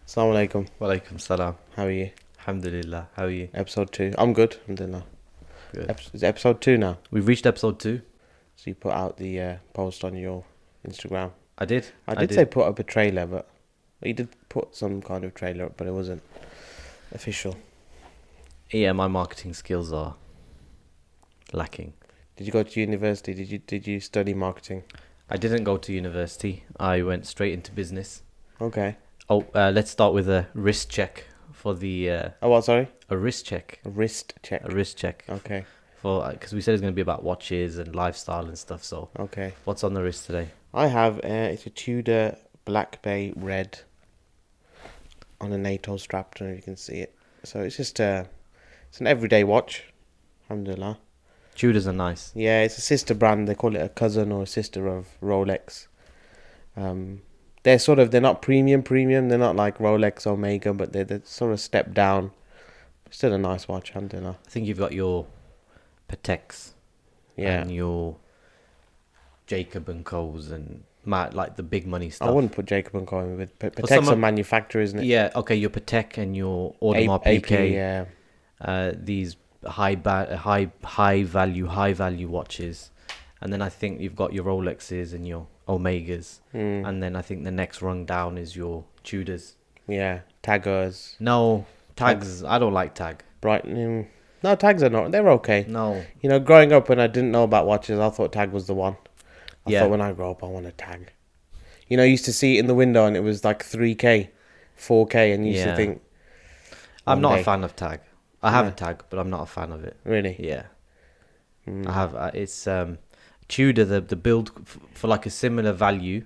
Assalamu alaikum. Walaikum salam. How are you? Alhamdulillah. How are you? Episode 2. I'm good. Alhamdulillah. Good. Is it episode 2 now? We've reached episode 2. So you put out the post on your Instagram. I did. I did say put up a trailer, but you did put some kind of trailer up, but it wasn't official. Yeah, my marketing skills are lacking. Did you go to university? Did you study marketing? I didn't go to university. I went straight into business. Okay. Let's start with a wrist check for the. Oh, what? Sorry. A wrist check. A wrist check. A wrist check. Okay. Because we said it's going to be about watches and lifestyle and stuff. So. Okay. What's on the wrist today? I have it's a Tudor Black Bay red on a NATO strap. I don't know if you can see it. So it's just it's an everyday watch. Alhamdulillah. Tudors are nice. Yeah, it's a sister brand. They call it a cousin or a sister of Rolex. They're not premium. They're not like Rolex Omega, but they're sort of step down. Still a nice watch, alhamdulillah. I think you've got your Pateks. Yeah. And your Jacob and Co's and like the big money stuff. I wouldn't put Jacob and Co in with Patek's a manufacturer, isn't it? Yeah, okay, your Patek and your Audemars AP, Piguet. yeah. These high value watches, and then I think you've got your Rolexes and your Omegas, and then I think the next rung down is your Tudors. Yeah, Taggers. No, tags. I don't like tag. Brighton. No, tags are not. They're okay. No. You know, growing up when I didn't know about watches, I thought tag was the one. I Yeah. thought when I grow up, I want a tag. You know, I used to see it in the window and it was like 3K, 4K, and you used to think. I'm not day. a fan of tag. I have a tag, but I'm not a fan of it. Really? Yeah. I have. It's Tudor. The build for like a similar value.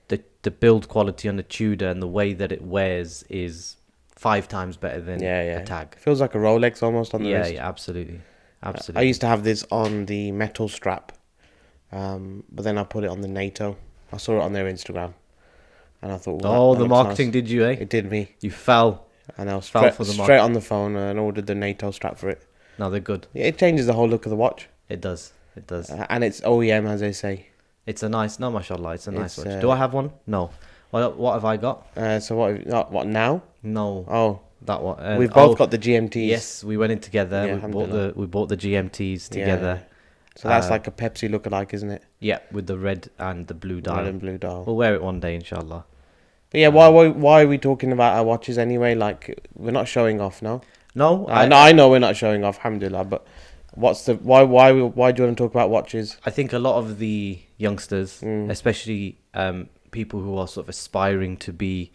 The build quality on the Tudor and the way that it wears is 5 times better than a tag. Feels like a Rolex almost on the wrist. Yeah, absolutely. I used to have this on the metal strap, but then I put it on the NATO. I saw it on their Instagram, and I thought, the marketing nice. Did you? It did me. You fell. And I was straight on the phone and ordered the NATO strap for it. No, they're good. Yeah, it changes the whole look of the watch. It does. And it's OEM, as they say. It's a nice, no, mashallah, it's a nice watch. Do I have one? No. What have I got? So what now? No. Oh, that one. We've both got the GMTs. Yes, we went in together. Yeah, we bought the GMTs together. Yeah. So that's like a Pepsi lookalike, isn't it? Yeah, with the red and the blue dial. Red and blue dial. We'll wear it one day, inshallah. But yeah, why are we talking about our watches anyway? Like, we're not showing off, no? No. I know we're not showing off, alhamdulillah, but why do you want to talk about watches? I think a lot of the youngsters, especially people who are sort of aspiring to be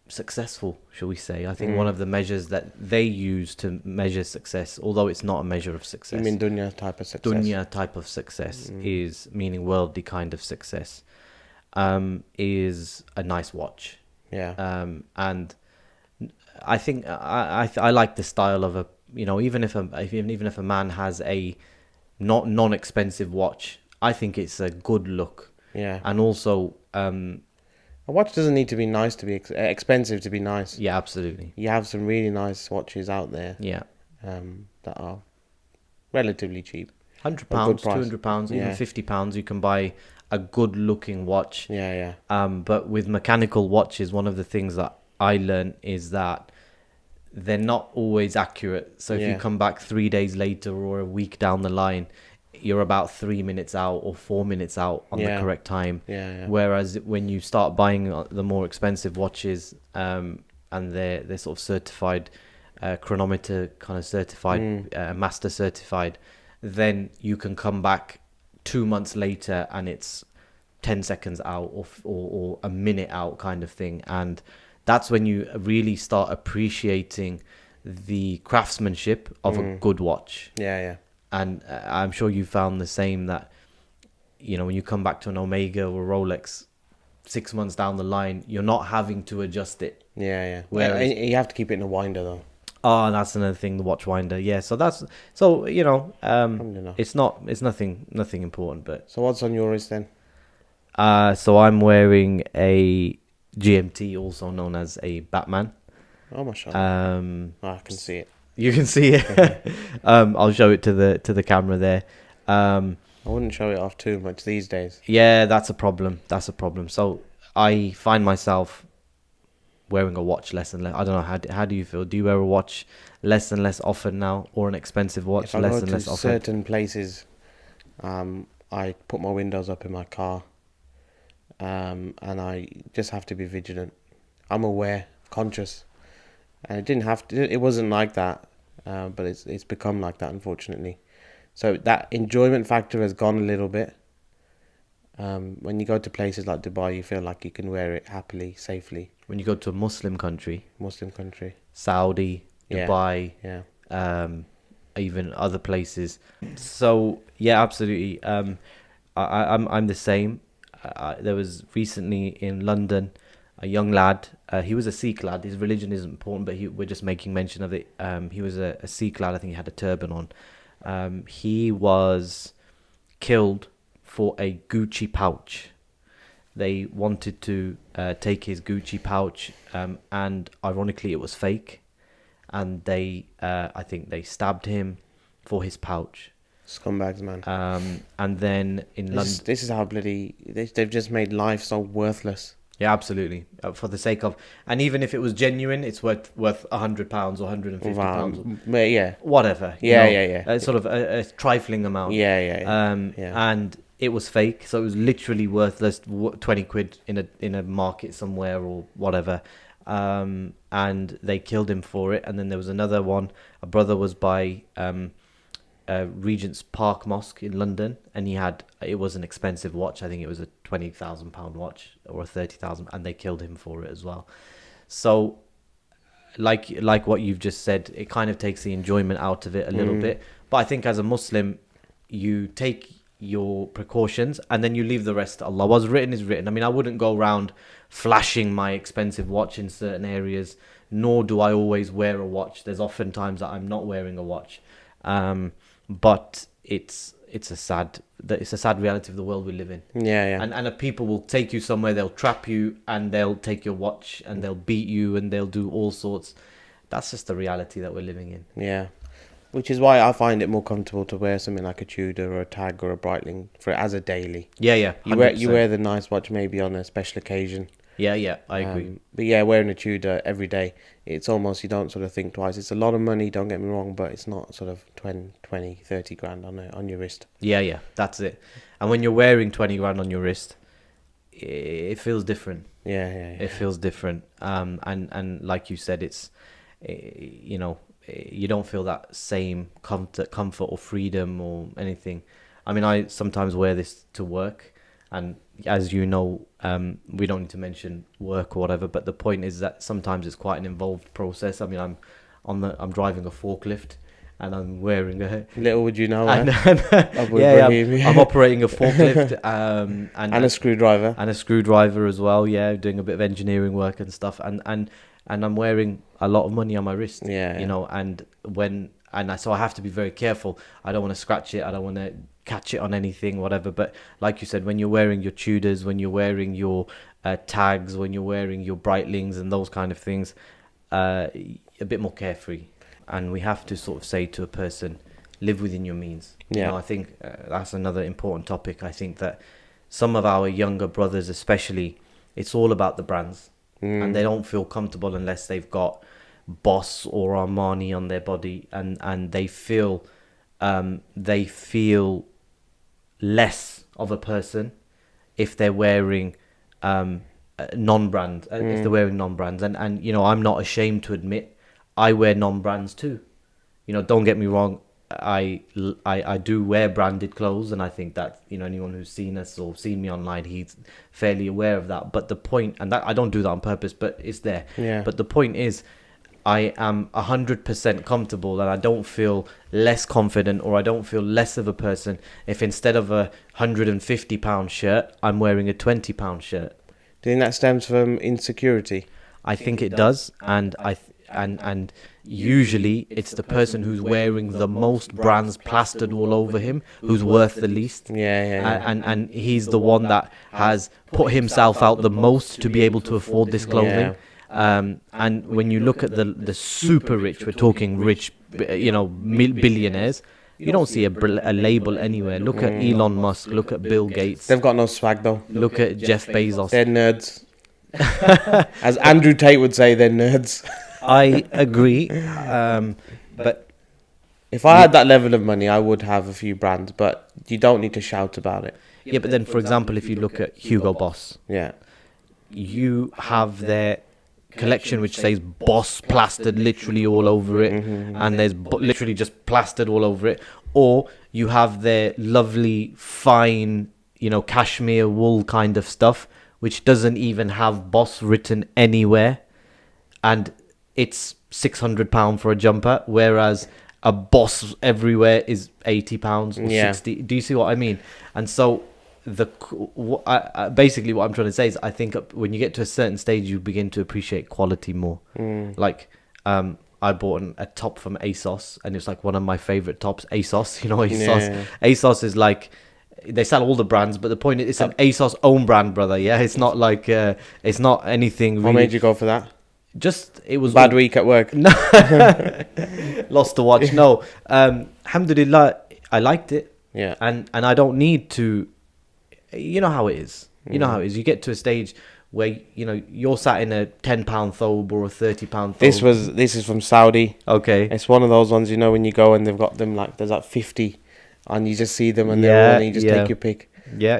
successful, shall we say. I think one of the measures that they use to measure success, although it's not a measure of success. You mean dunya type of success? Dunya type of success is meaning worldly kind of success. Is a nice watch. Yeah. And I think I like the style of a, you know, even if a man has a non-expensive watch, I think it's a good look. Yeah. And also a watch doesn't need to be nice to be expensive to be nice. Yeah, absolutely. You have some really nice watches out there. Yeah. That are relatively cheap. £100, £200, even £50, you can buy a good looking watch. Yeah. But with mechanical watches, one of the things that I learned is that they're not always accurate. So if you come back 3 days later or a week down the line, you're about 3 minutes out or 4 minutes out on the correct time. Yeah. Whereas when you start buying the more expensive watches, and they're sort of certified, chronometer kind of certified, master certified, then you can come back 2 months later and it's 10 seconds out or a minute out kind of thing. And that's when you really start appreciating the craftsmanship of a good watch. Yeah. And I'm sure you found the same, that, you know, when you come back to an Omega or Rolex 6 months down the line, you're not having to adjust it. Yeah. You have to keep it in a winder though. Oh, and that's another thing, the watch winder. Yeah, you know, it's nothing important, but. So what's on your wrist then? So I'm wearing a GMT, also known as a Batman. Oh, mashallah. I can see it. You can see it. I'll show it to the camera there. I wouldn't show it off too much these days. Yeah, that's a problem. So I find myself wearing a watch less and less. I don't know, how do you feel? Do you wear a watch less and less often now, or an expensive watch If I less go and to less often? certain places, I put my windows up in my car, and I just have to be vigilant. I'm aware, conscious, and it didn't have to. It wasn't like that, but it's become like that, unfortunately. So that enjoyment factor has gone a little bit. When you go to places like Dubai, you feel like you can wear it happily, safely. When you go to a Muslim country, Muslim country. Saudi, Yeah, Dubai, yeah. um, even other places. So yeah, absolutely. I'm the same. There was recently in London a young lad. He was a Sikh lad. His religion isn't important, but we're just making mention of it. He was a Sikh lad. I think he had a turban on. He was killed for a Gucci pouch. They wanted to take his Gucci pouch, and ironically, it was fake. And I think they stabbed him for his pouch. Scumbags, man. And then in London, This is how bloody they've just made life so worthless. yeah, absolutely, for the sake of, and even if it was genuine, it's worth £100 or £150, Yeah, whatever. yeah. Sort of a trifling amount. Yeah. And it was fake, so it was literally worthless. 20 quid in a market somewhere or whatever. And they killed him for it. And then there was another one. A brother was by Regent's Park Mosque in London, and it was an expensive watch. I think it was a £20,000 watch or a 30,000, and they killed him for it as well. So, like what you've just said, it kind of takes the enjoyment out of it a little bit. But I think as a Muslim, you take your precautions and then you leave the rest to Allah. What's written is written. I mean, I wouldn't go around flashing my expensive watch in certain areas, nor do I always wear a watch. There's often times that I'm not wearing a watch. But it's a sad reality of the world we live in. Yeah. And people will take you somewhere, they'll trap you, and they'll take your watch, and they'll beat you, and they'll do all sorts. That's just the reality that we're living in. Yeah. Which is why I find it more comfortable to wear something like a Tudor or a Tag or a Breitling for it as a daily. Yeah. 100%. You wear the nice watch maybe on a special occasion. Yeah, I agree. But yeah, wearing a Tudor every day, it's almost, you don't sort of think twice. It's a lot of money, don't get me wrong, but it's not sort of 20, 30 grand on your wrist. Yeah, that's it. And when you're wearing 20 grand on your wrist, it feels different. Yeah. It feels different. And like you said, it's, you don't feel that same comfort or freedom or anything. I mean, I sometimes wear this to work, and as you know, we don't need to mention work or whatever, but the point is that sometimes it's quite an involved process. I mean, I'm driving a forklift, and I'm wearing a little would you know, I'm operating a forklift, and a screwdriver as well. Yeah, doing a bit of engineering work and stuff, and I'm wearing a lot of money on my wrist. Yeah. So I have to be very careful. I don't want to scratch it. I don't want to catch it on anything, whatever. But like you said, when you're wearing your Tudors, when you're wearing your Tags, when you're wearing your Breitlings and those kind of things, a bit more carefree. And we have to sort of say to a person, live within your means. Yeah. I think that's another important topic. I think that some of our younger brothers, especially, it's all about the brands. And they don't feel comfortable unless they've got Boss or Armani on their body, and they feel less of a person if they're wearing non-brand, if they're wearing non-brands. And I'm not ashamed to admit I wear non-brands too. Don't get me wrong, I do wear branded clothes, and I think that anyone who's seen us or seen me online, he's fairly aware of that. But the point, and that I don't do that on purpose, but it's there. Yeah. But the point is, I am 100% comfortable, and I don't feel less confident, or I don't feel less of a person if instead of a £150 shirt, I'm wearing a £20 shirt. Do you think that stems from insecurity? I think it does, and and usually it's the person who's wearing the most brands plastered all over him who's worth the least. Yeah. And he's the one that has put himself out the most to be able to afford this clothing. And when you look at the super rich, we're talking rich, billionaires, You don't see a label anywhere. Look at Elon Musk. Look at Bill Gates. They've got no swag though. Look at Jeff Bezos. They're nerds. As Andrew Tate would say, they're nerds. I agree. But if I had that level of money, I would have a few brands, but you don't need to shout about it. yeah, but then, for example, if you look at Hugo Boss, Yeah. you have their collection which says Boss plastered literally all over it, and there's literally just plastered all over it. Or you have their lovely, fine, cashmere wool kind of stuff, which doesn't even have Boss written anywhere, and it's £600 for a jumper, whereas a Boss everywhere is £80 or 60. Do you see what I mean? And so basically what I'm trying to say is, I think when you get to a certain stage, you begin to appreciate quality more. Like I bought a top from ASOS, and it's like one of my favorite tops. ASOS, ASOS. ASOS is like, they sell all the brands, but the point is, it's an ASOS own brand, brother. Yeah, it's not like it's not anything. What made you go for that? Just it was bad week at work. No, lost to watch. No, alhamdulillah, I liked it. Yeah, and I don't need to. You know how it is. You know how it is. You get to a stage where you're sat in a £10 thobe or a £30 thobe. This is from Saudi. Okay, it's one of those ones, when you go and they've got them like there's like 50, and you just see them and they're all, and you just take your pick. Yeah.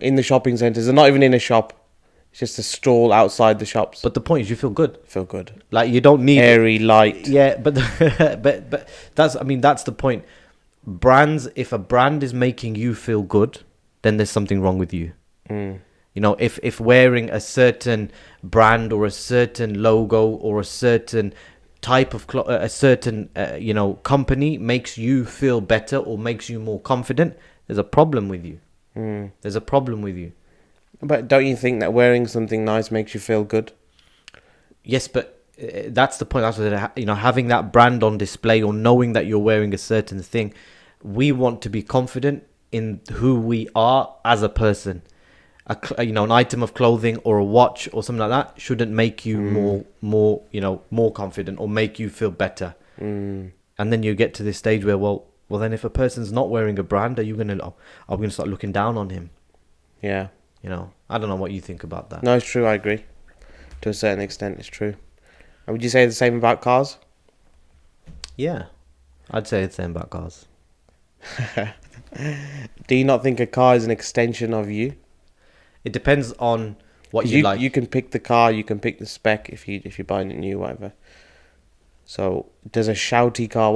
In the shopping centres, they're not even in a shop. It's just a stall outside the shops. But the point is, you feel good. Feel good. Like you don't need airy, light. Yeah, but but that's the point. Brands. If a brand is making you feel good, then there's something wrong with you. If wearing a certain brand or a certain logo or a certain type of a certain company makes you feel better or makes you more confident, there's a problem with you. There's a problem with you. But don't you think that wearing something nice makes you feel good? Yes, but that's the point. That's what, having that brand on display or knowing that you're wearing a certain thing. We want to be confident in who we are as a person. An item of clothing or a watch or something like that shouldn't make you more confident or make you feel better. And then you get to this stage where, well, then if a person's not wearing a brand, are we gonna start looking down on him? Yeah. I don't know what you think about that. No, it's true. I agree. To a certain extent, it's true. And would you say the same about cars? Yeah, I'd say the same about cars. Do you not think a car is an extension of you? It depends on what you like. You can pick the car, you can pick the spec if you're buying it new, whatever. So, what does a shouty car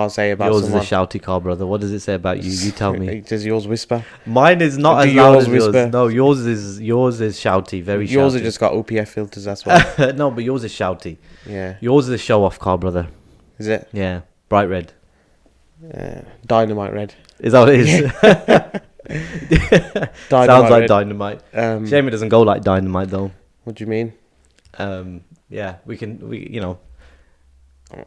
say about someone? Yours is a shouty car, brother. What does it say about you? You tell me. Does yours whisper? Mine is not as loud as yours. No, yours is shouty, very shouty. Yours have just got OPF filters, that's why. No, but yours is shouty. Yeah. Yours is a show-off car, brother. Is it? Yeah, bright red. Dynamite red. Is that what it is? Sounds like red. Dynamite. Shame it doesn't go like dynamite, though. What do you mean? Yeah, we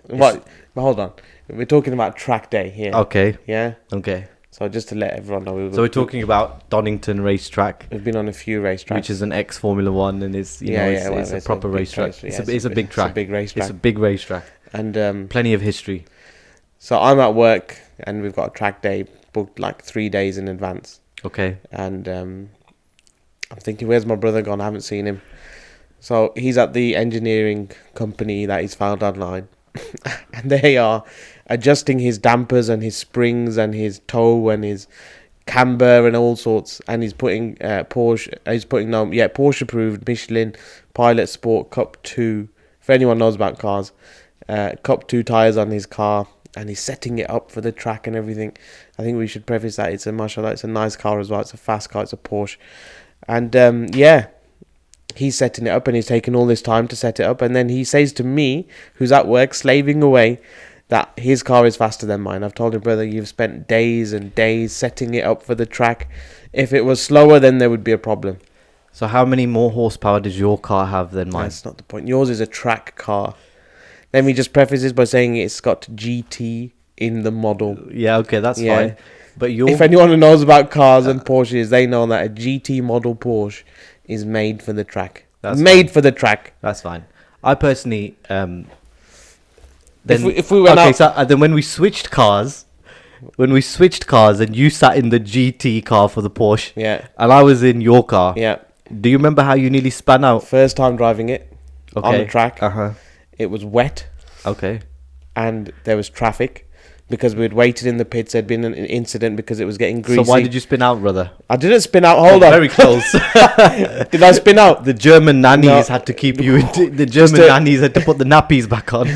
What? Hold on. We're talking about track day here. Okay. Yeah? Okay. So just to let everyone know. We're talking about Donington Racetrack. We've been on a few racetracks. Which is an ex-Formula 1 and it's a proper racetrack. It's a big track. It's a big racetrack. It's a big racetrack. And plenty of history. So I'm at work and we've got a track day booked like 3 days in advance. Okay. And I'm thinking, where's my brother gone? I haven't seen him. So he's at the engineering company that he's found online. And they are adjusting his dampers and his springs and his toe and his camber and all sorts. And he's putting Porsche approved Michelin Pilot Sport Cup 2. If anyone knows about cars, Cup 2 tires on his car. And he's setting it up for the track and everything. I think we should preface that it's a nice car as well. It's a fast car. It's a Porsche. And he's setting it up and he's taking all this time to set it up. And then he says to me, who's at work slaving away, that his car is faster than mine. I've told him, brother, you've spent days and days setting it up for the track. If it was slower, then there would be a problem. So how many more horsepower does your car have than mine? That's not the point. Yours is a track car. Let me just preface this by saying it's got GT in the model. Yeah, okay, that's fine. But if anyone who knows about cars and Porsches, they know that a GT model Porsche is made for the track. For the track. That's fine. I personally, if we went out, so then when we switched cars, when we switched cars and you sat in the GT car for the Porsche, Yeah. and I was in your car. Yeah. Do you remember how you nearly span out? First time driving it on the Okay. track. Uh-huh. It was wet Okay. and there was traffic because we'd waited in the pits. There'd been an incident because it was getting greasy. So why did you spin out, brother? I didn't spin out. Hold on. Very close. Did I spin out? The German nannies No. had to keep you in. The German nannies had to put the nappies back on.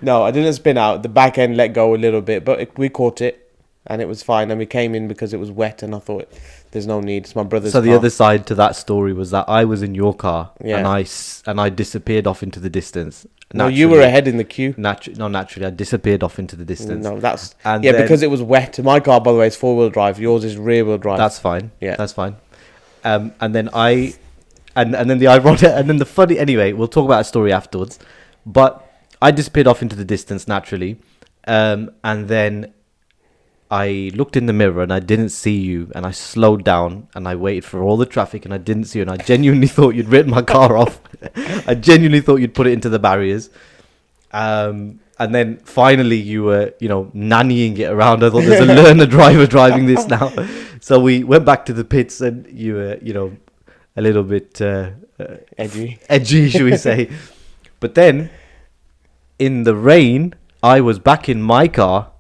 No, I didn't spin out. The back end let go a little bit, but we caught it and it was fine. And we came in because it was wet and I thought there's no need. It's my brother's So the car. other side to that story was that I was in your car Yeah. and I disappeared off into the distance. No, you were ahead in the queue. Naturally, I disappeared off into the distance. No, that's... And yeah, then- because it was wet. My car, by the way, is four-wheel drive. Yours is rear-wheel drive. That's fine. Yeah. That's fine. And then and then the ironic, and then the funny. Anyway, we'll talk about a story afterwards. But I disappeared off into the distance naturally, and then I looked in the mirror and I didn't see you, and I slowed down and I waited for all the traffic and I didn't see you, and I genuinely thought you'd written my car off. I genuinely thought you'd put it into the barriers. And then finally you were, nannying it around. I thought there's a learner driver driving this now. So we went back to the pits and you were, a little bit edgy, should we say. But then in the rain, I was back in my car.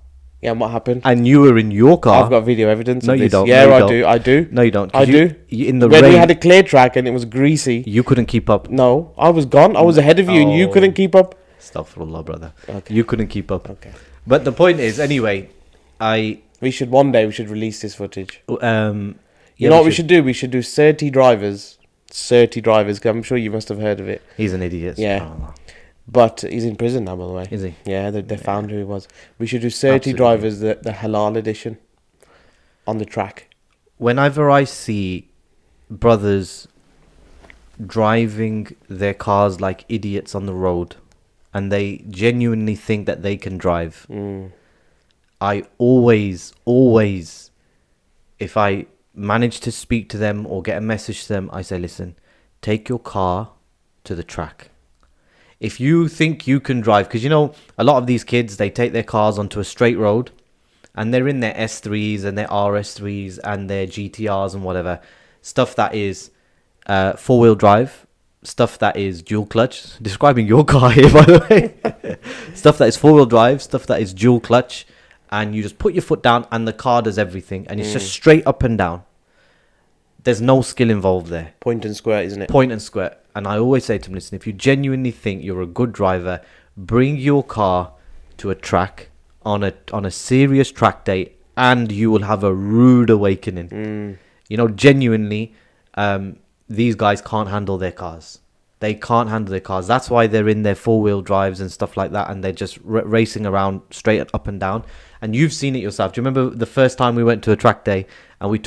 Yeah, and what happened? And you were in your car. I've got video evidence No, of you this. don't. Yeah, No, you I do. No, you don't. 'Cause I do. In the When rain, we had a clear track and it was greasy. you couldn't keep up. No, I was gone. I was ahead of you and you Oh. couldn't keep up. Astaghfirullah, brother. Okay. You couldn't keep up. Okay. But the point is, anyway, We should one day release this footage. You yeah, know what we should do? We should do 30 drivers. 30 drivers. 'Cause I'm sure you must have heard of it. He's an idiot. Yeah. subhanallah. But he's in prison now, by the way. Is he? Yeah, they found who he was. We should do 30 Absolutely. drivers, the Halal edition, on the track. Whenever I see brothers driving their cars like idiots on the road, and they genuinely think that they can drive, I always, if I manage to speak to them or get a message to them, I say, listen, take your car to the track. If you think you can drive, because a lot of these kids, they take their cars onto a straight road and they're in their S3s and their RS3s and their GTRs and whatever, stuff that is four-wheel drive, stuff that is dual clutch, describing your car here, by the way, stuff that is four-wheel drive, stuff that is dual clutch, and you just put your foot down and the car does everything, and it's just straight up and down. There's no skill involved there. Point and square, isn't it? Point and square. And I always say to them, listen, if you genuinely think you're a good driver, bring your car to a track on a serious track day, and you will have a rude awakening. Genuinely, these guys can't handle their cars. They can't handle their cars. That's why they're in their four-wheel drives and stuff like that, and they're just racing around straight up and down. And you've seen it yourself. Do you remember the first time we went to a track day and we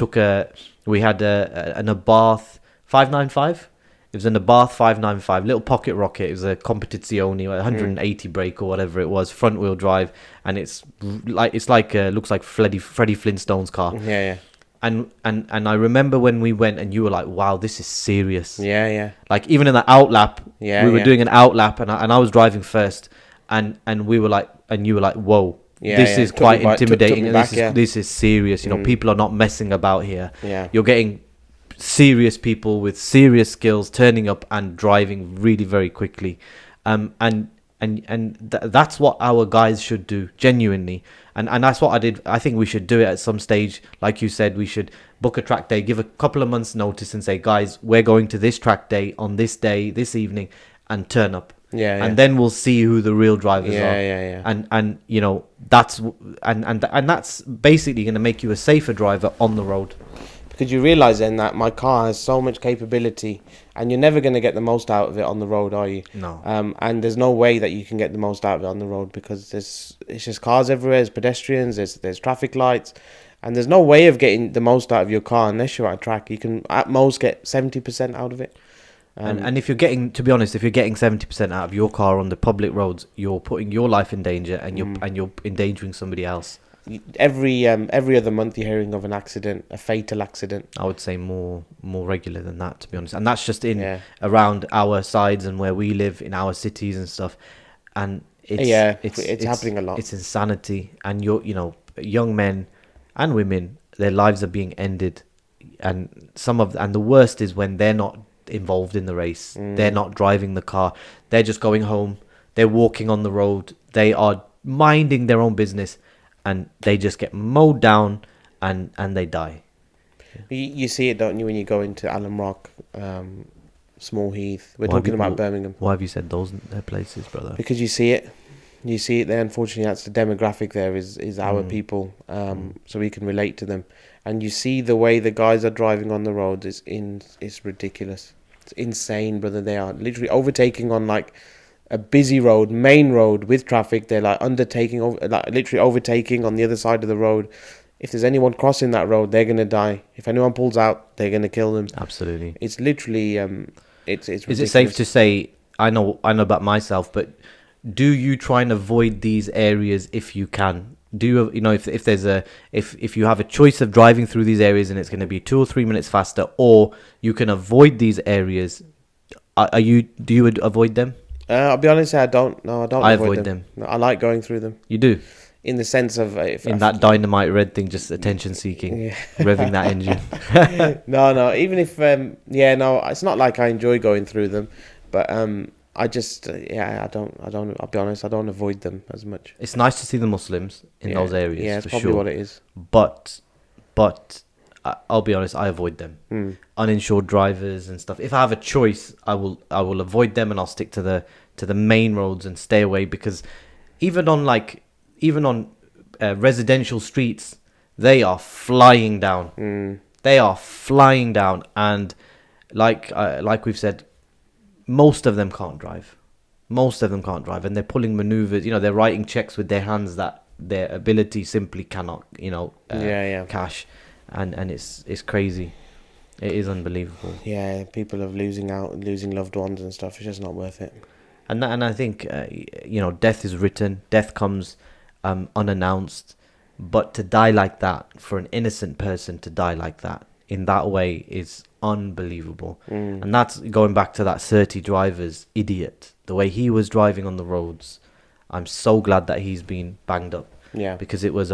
had an Abarth 595? It was an Abarth 595, little pocket rocket. It was a Competizione, 180 brake or whatever it was, front wheel drive, and looks like Freddie Flintstone's car. Yeah. And I remember when we went and you were like, wow, this is serious. Yeah. Like even in the outlap, Yeah, we were yeah. doing an outlap and I was driving first, and we were like, and you were like, whoa. Yeah, this yeah. is Took quite me back- took intimidating, me and back, yeah. this is serious. People are not messing about here. Yeah. You're getting serious people with serious skills turning up and driving really very quickly, that's what our guys should do genuinely, and that's what I did. I think we should do it at some stage. Like you said, we should book a track day, give a couple of months notice, and say, guys, we're going to this track day on this day, this evening, and turn up. Yeah. And then we'll see who the real drivers are. Yeah. And that's basically going to make you a safer driver on the road. Because you realise then that my car has so much capability, and you're never going to get the most out of it on the road, are you? No. And there's no way that you can get the most out of it on the road, because it's just cars everywhere, there's pedestrians, there's traffic lights, and there's no way of getting the most out of your car unless you're at a track. You can at most get 70% out of it. And if you're getting, to be honest, if you're getting 70% out of your car on the public roads, you're putting your life in danger, and you're endangering somebody else. Every other month you're hearing of an accident, a fatal accident. I would say more regular than that, to be honest. And that's just Yeah. around our sides and where we live in our cities and stuff. And It's happening a lot. It's insanity, and young men and women, their lives are being ended, and the worst is when they're not involved in the race. They're not driving the car. They're just going home. They're walking on the road. They are minding their own business, and they just get mowed down, and they die. You see it, don't you, when you go into Alum Rock, Small Heath. We're talking about Birmingham. Why have you said those places, brother? Because you see it. You see it there. Unfortunately, that's the demographic there is our people. So we can relate to them. And you see the way the guys are driving on the roads. It's ridiculous. It's insane, brother. They are literally overtaking on like a busy road, main road with traffic. They're like literally overtaking on the other side of the road. If there's anyone crossing that road, they're gonna die. If anyone pulls out, they're gonna kill them. Absolutely. It's literally it's ridiculous. Is it safe to say, I know about myself, but do you try and avoid these areas if you can? Do you if you have a choice of driving through these areas and it's going to be 2 or 3 minutes faster, or you can avoid these areas, do you avoid them? I'll be honest, I don't. No, I don't. I avoid them. No, I like going through them. You do? In the sense of that dynamite red thing, just attention seeking, revving that engine. No. Even if it's not like I enjoy going through them, but I just I don't. I'll be honest, I don't avoid them as much. It's nice to see the Muslims in those areas. Yeah, it's for probably sure. what it is. But I'll be honest, I avoid them. Uninsured drivers and stuff. If I have a choice, I will avoid them, and I'll stick to the main roads and stay away, because even on residential streets, they are flying down. They are flying down, and like we've said, most of them can't drive. And they're pulling maneuvers. They're writing checks with their hands that their ability simply cannot, cash, and it's crazy. It is unbelievable. Yeah, people are losing loved ones and stuff. It's just not worth it. And I think death is written. Death comes unannounced, but to die like that, for an innocent person to die like that in that way is unbelievable. And that's going back to that 30 driver's idiot, the way he was driving on the roads. I'm so glad that he's been banged up. Yeah, because it was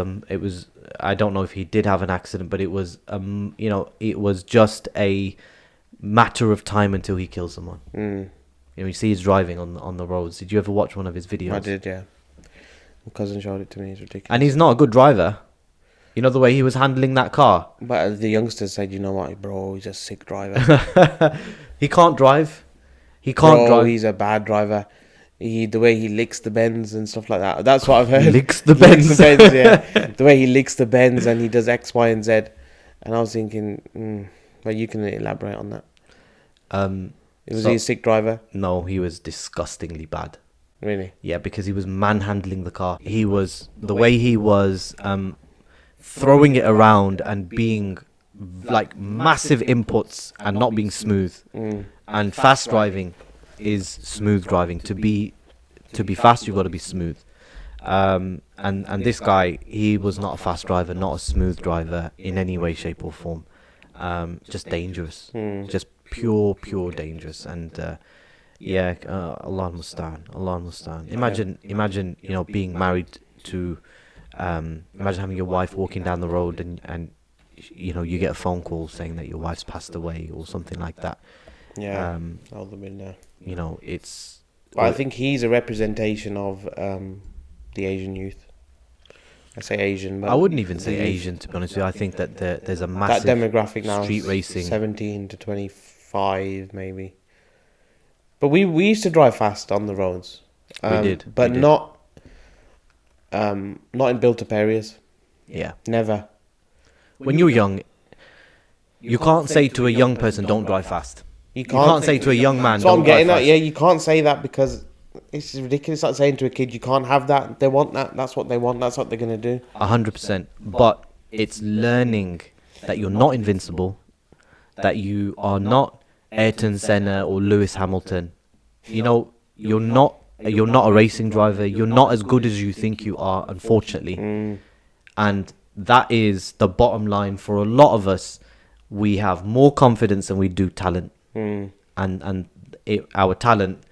I don't know if he did have an accident, but it was it was just a matter of time until he kills someone. You see he's driving on the roads. Did you ever watch one of his videos? I did, yeah. My cousin showed it to me. It's ridiculous. And he's not a good driver. The way he was handling that car. But the youngsters said, you know what, bro, he's a sick driver. He can't drive. He can't drive. He's a bad driver. The way he licks the bends and stuff like that. That's what I've heard. Licks the bends, yeah. The way he licks the bends and he does X, Y, and Z. And I was thinking, well, you can elaborate on that. Was he a sick driver? No, he was disgustingly bad. Really? Yeah, because he was manhandling the car. He was the way he was throwing it around and being like massive inputs and not being smooth. And fast driving is smooth driving. To be fast, you've got to be smooth. And this guy, he was not a fast driver, not a smooth driver in any way, shape, or form. Just dangerous, just pure dangerous. And Allah Mustaan. Imagine being married to. Imagine having your wife walking down the road and you get a phone call saying that your wife's passed away or something like that. Yeah. It's. Well, I think he's a representation of the Asian youth. I say Asian, but I wouldn't even say Asian, to be honest with you. I think that there's a massive that demographic now, street racing, 17 to 25 maybe. But we used to drive fast on the roads. We did, but not in built-up areas. Yeah, never. When you're young, you can't say to a young person, "Don't drive fast." You can't say to a young man, "Don't drive fast." So I'm getting at. Yeah, you can't say that because it's ridiculous. It's like saying to a kid, "You can't have that." They want that. That's what they want. That's what they're gonna do. 100%. But it's learning that you're not invincible, that you are not Ayrton Senna or Lewis Hamilton. You're not a racing driver. You're not as good as you think you are, unfortunately. And that is the bottom line for a lot of us. We have more confidence than we do talent. And our talent,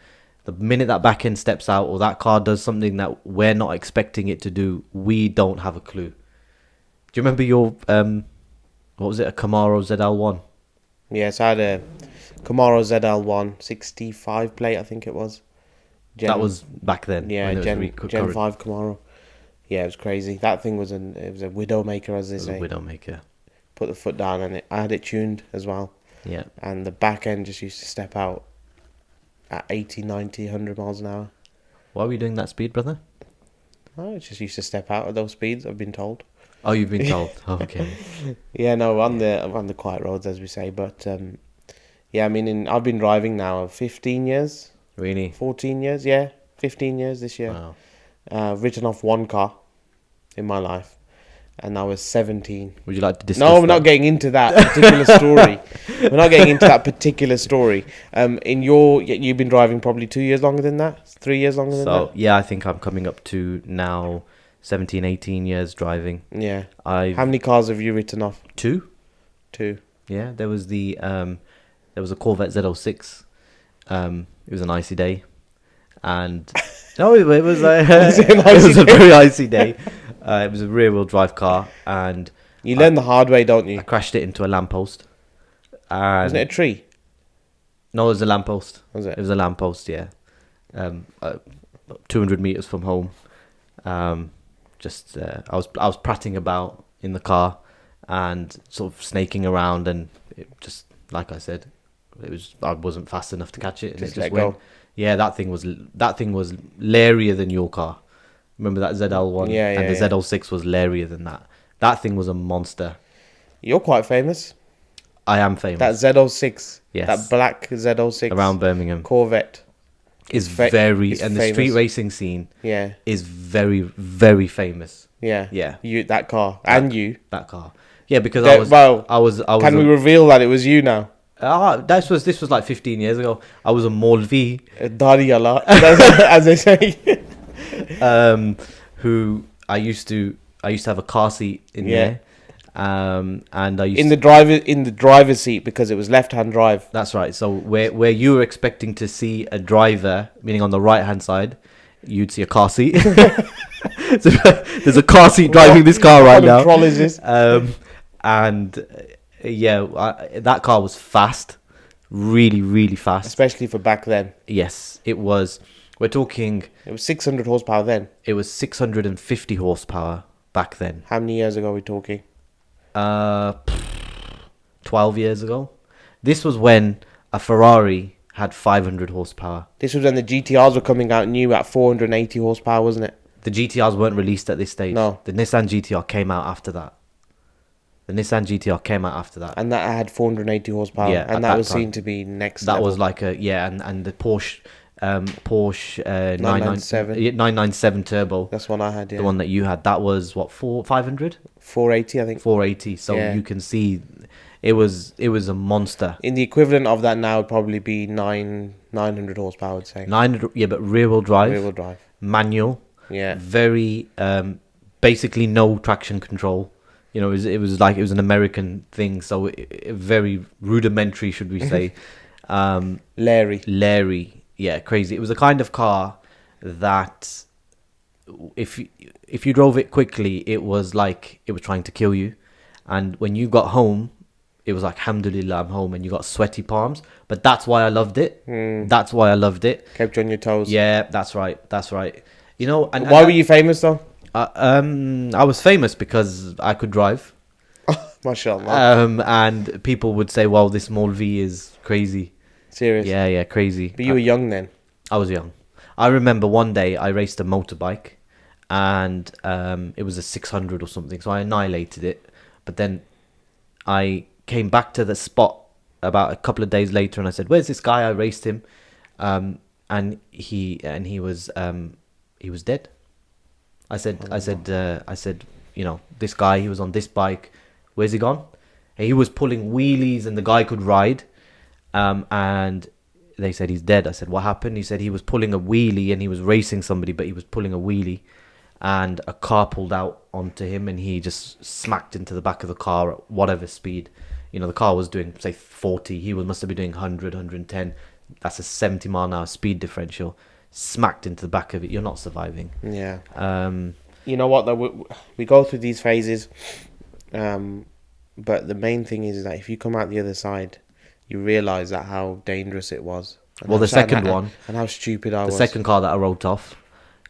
The minute that back end steps out or that car does something that we're not expecting it to do, we don't have a clue. Do you remember your what was it, a Camaro ZL1? Yes, I had a Camaro ZL1 65 plate, I think it was. That was back then. Yeah, when it Gen was Gen 5 Camaro. Yeah, it was crazy. That thing was it was a widowmaker, as they It was say. a Widowmaker. Put the foot down on it. I had it tuned as well. Yeah. And the back end just used to step out at 80, 90, 100 miles an hour. Why were you doing that speed, brother? Oh, it just used to step out at those speeds, I've been told. Oh, you've been told. Okay. Yeah, no, on the quiet roads, as we say. But yeah, I mean, I've been driving now 15 years, Really? 14 years, yeah, 15 years this year. Wow. I've written off one car in my life, and I was 17. Would you like to discuss No, we're not that? getting into that particular story. We're not getting into that particular story. You've been driving probably 2 years longer than that, 3 years longer than So, yeah, I think I'm coming up to now 17, 18 years driving. that. Yeah. I've How many cars have you written off? 2. Two. Yeah, there was a Corvette Z06. It was an icy day, and no, it was it was a very icy day. It was a rear-wheel drive car, and You learn the hard way, don't I you? crashed it into a lamppost. And Wasn't it a tree? no, it was a lamppost. Was it? It was a lamppost, yeah. 200 meters from home. I was prattling about in the car and sort of snaking around, and it just, like I said, I wasn't fast enough to catch it, and Just it just let went. go. Yeah, that thing was lairier than your car. Remember that ZL1? Yeah, And the yeah. ZL6 was lairier than that. That thing was a monster. You're quite famous. I am famous. That Z06. Yes. That black Z06. Around Birmingham Corvette. is fa- very, it's and the street famous. racing scene Yeah. is very, very famous. Yeah. Yeah. That car. And you. That car. Yeah, because That- well, I was. Can we reveal that it was you now? This was like 15 years ago. I was a Molvi, Dari Allah. As they say. who I used to have a car seat in Yeah. there, and I used In the driver's seat, because it was left-hand drive. That's right. So where you were expecting to see a driver, meaning on the right hand side, you'd see a car seat. So there's a car seat driving this car right What now. troll is this? That car was fast, really, really fast. Especially for back then. Yes, it was. We're talking. It was 600 horsepower then. It was 650 horsepower back then. How many years ago are we talking? 12 years ago. This was when a Ferrari had 500 horsepower. This was when the GTRs were coming out new at 480 horsepower, wasn't it? The GTRs weren't released at this stage. No. The Nissan GTR came out after that. And And that had 480 horsepower. Yeah, at and that that was time. seen to be next that level. was like and the Porsche 997. 997 turbo, That's one I had, yeah. the one that you had, that was what, 500? 480, I think. 480. So Yeah. you can see it was a monster. In the equivalent of that now would probably be 900 horsepower, I would say. 900, yeah, but rear wheel drive, Rear-wheel drive. manual, Yeah. very basically no traction control. You know, it was an American thing, so very rudimentary, should we say? Larry. Yeah, crazy. It was the kind of car that if you drove it quickly, it was like it was trying to kill you, and when you got home, it was like, alhamdulillah, I'm home, and you got sweaty palms. But that's why I loved it. That's why I loved it. Kept you on your toes. Yeah, that's right. You know, and Why were you famous, though? I was famous because I could drive. MashaAllah. And people would say, "Well, this Molvi is crazy." Serious. Yeah, crazy. But you were young then. I was young. I remember one day I raced a motorbike, and it was a 600 or something, so I annihilated it. But then I came back to the spot about a couple of days later, and I said, "Where's this guy? I raced him," and he was dead. I said, you know, this guy, he was on this bike. Where's he gone? And he was pulling wheelies, and the guy could ride. And they said he's dead. I said, what happened? He said he was pulling a wheelie and he was racing somebody, but he was pulling a wheelie, and a car pulled out onto him, and he just smacked into the back of the car at whatever speed. You know, the car was doing, say, 40. He must have been doing 100, 110. that's a 70 mile an hour speed differential, smacked into the back of it, you're not surviving. Yeah. Um, You know what? Though we go through these phases, but the main thing is that if you come out the other side, you realise that how dangerous it was, and well, how the sad second one, and how stupid I the was. second car that I wrote off,